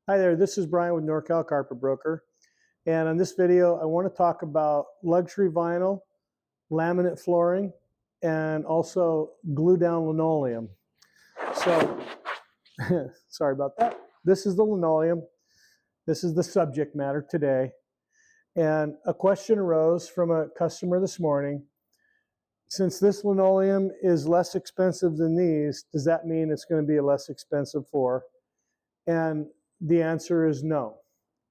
Hi there, this is Brian with NorCal Carpet Broker. And in this video, I want to talk about luxury vinyl, laminate flooring, and also glue down linoleum. So, sorry about that. This is the linoleum. This is the subject matter today. And a question arose from a customer this morning. Since this linoleum is less expensive than these, does that mean it's going to be a less expensive floor? And the answer is no,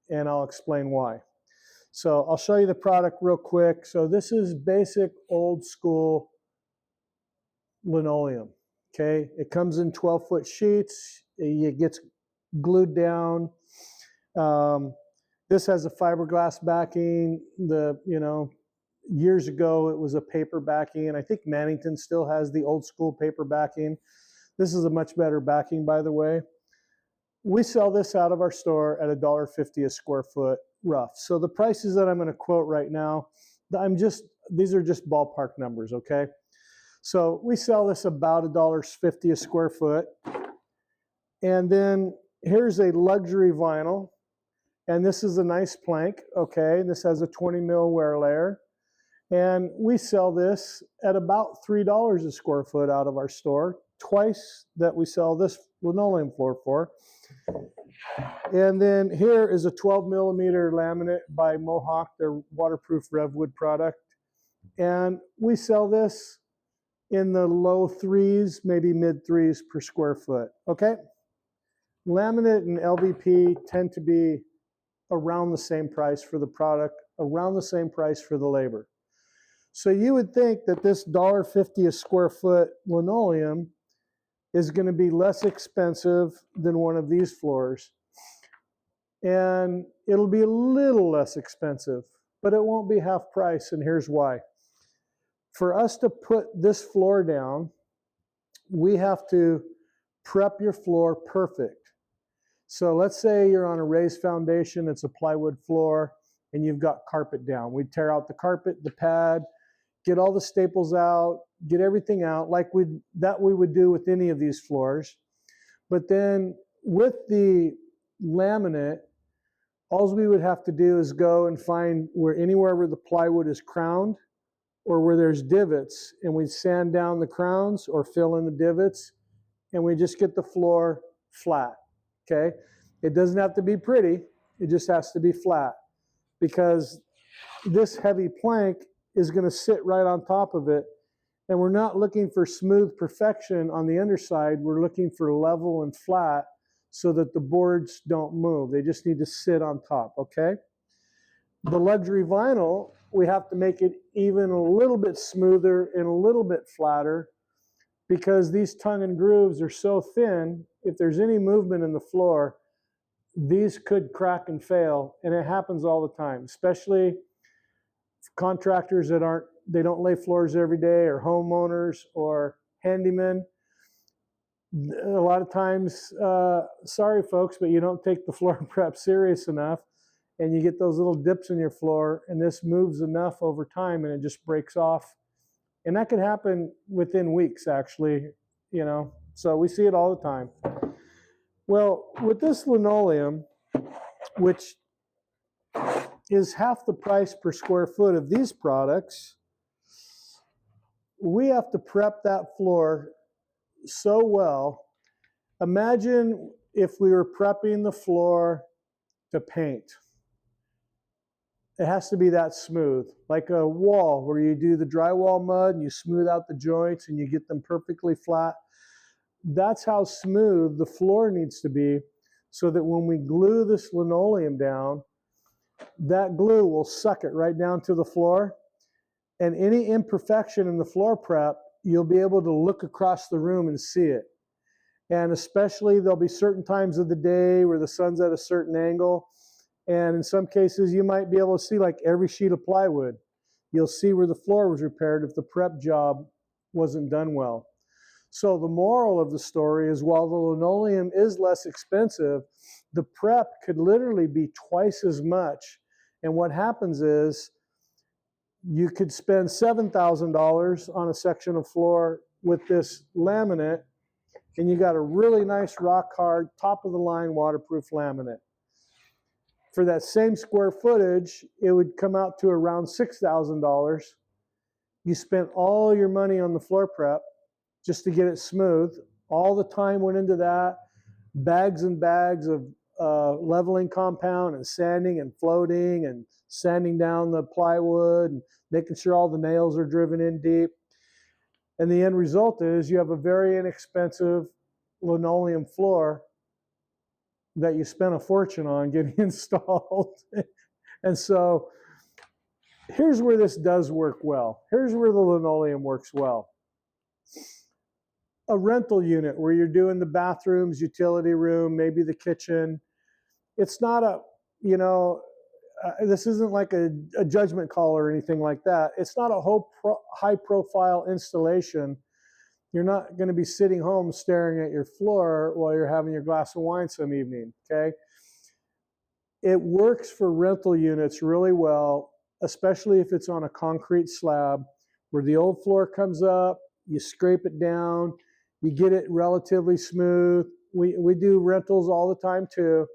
and I'll explain why. So I'll show you the product real quick. So this is basic old school linoleum, okay? It comes in 12-foot sheets. It gets glued down. This has a fiberglass backing. Years ago it was a paper backing, and I think Mannington still has the old school paper backing. This is a much better backing, by the way. We sell this out of our store at $1.50 a square foot rough. So the prices that I'm going to quote right now, these are just ballpark numbers, okay? So we sell this about $1.50 a square foot. And then here's a luxury vinyl. And this is a nice plank, okay? This has a 20 mil wear layer. And we sell this at about $3 a square foot out of our store, twice that we sell this linoleum floor for. And then here is a 12 millimeter laminate by Mohawk, their waterproof RevWood product. And we sell this in the low threes, maybe mid threes per square foot, okay? Laminate and LVP tend to be around the same price for the product, around the same price for the labor. So you would think that this $1.50 a square foot linoleum is going to be less expensive than one of these floors. And it'll be a little less expensive, but it won't be half price, and here's why. For us to put this floor down, we have to prep your floor perfect. So let's say you're on a raised foundation, it's a plywood floor, and you've got carpet down. We tear out the carpet, the pad, get all the staples out, get everything out like we would do with any of these floors. But then with the laminate, all we would have to do is go and find anywhere where the plywood is crowned or where there's divots, and we sand down the crowns or fill in the divots, and we just get the floor flat, okay? It doesn't have to be pretty, it just has to be flat, because this heavy plank is going to sit right on top of it, and we're not looking for smooth perfection on the underside, we're looking for level and flat so that the boards don't move. They just need to sit on top, okay? The luxury vinyl, we have to make it even a little bit smoother and a little bit flatter, because these tongue and grooves are so thin, if there's any movement in the floor, these could crack and fail, and it happens all the time, especially contractors that they don't lay floors every day, or homeowners or handymen. A lot of times, sorry folks, but you don't take the floor prep serious enough, and you get those little dips in your floor, and this moves enough over time and it just breaks off. And that could happen within weeks, actually, you know, so we see it all the time. Well, with this linoleum, which is half the price per square foot of these products, we have to prep that floor so well. Imagine if we were prepping the floor to paint. It has to be that smooth, like a wall where you do the drywall mud and you smooth out the joints and you get them perfectly flat. That's how smooth the floor needs to be, so that when we glue this linoleum down, that glue will suck it right down to the floor, and any imperfection in the floor prep, you'll be able to look across the room and see it. And especially there'll be certain times of the day where the sun's at a certain angle, and in some cases you might be able to see like every sheet of plywood. You'll see where the floor was repaired if the prep job wasn't done well. So the moral of the story is, while the linoleum is less expensive, the prep could literally be twice as much. And what happens is you could spend $7,000 on a section of floor with this laminate, and you got a really nice rock hard, top of the line waterproof laminate. For that same square footage, it would come out to around $6,000. You spent all your money on the floor prep just to get it smooth. All the time went into that. Bags and bags of leveling compound and sanding and floating and sanding down the plywood and making sure all the nails are driven in deep. And the end result is you have a very inexpensive linoleum floor that you spent a fortune on getting installed. And so here's where this does work well. Here's where the linoleum works well. A rental unit where you're doing the bathrooms, utility room, maybe the kitchen. It's not a, you know, this isn't like a judgment call or anything like that. It's not a high profile installation. You're not going to be sitting home staring at your floor while you're having your glass of wine some evening, okay? It works for rental units really well, especially if it's on a concrete slab where the old floor comes up, you scrape it down, you get it relatively smooth. We do rentals all the time too,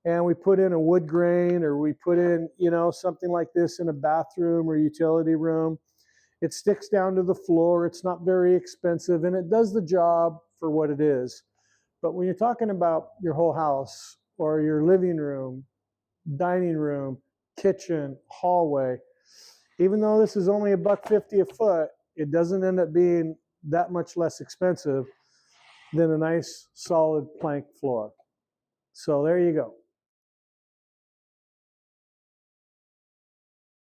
and we put in a wood grain or we put in, you know, something like this in a bathroom or utility room. It sticks down to the floor. It's not very expensive, and it does the job for what it is. But when you're talking about your whole house or your living room, dining room, kitchen, hallway, even though this is only $1.50 a foot, it doesn't end up being that much less expensive than a nice solid plank floor. So there you go.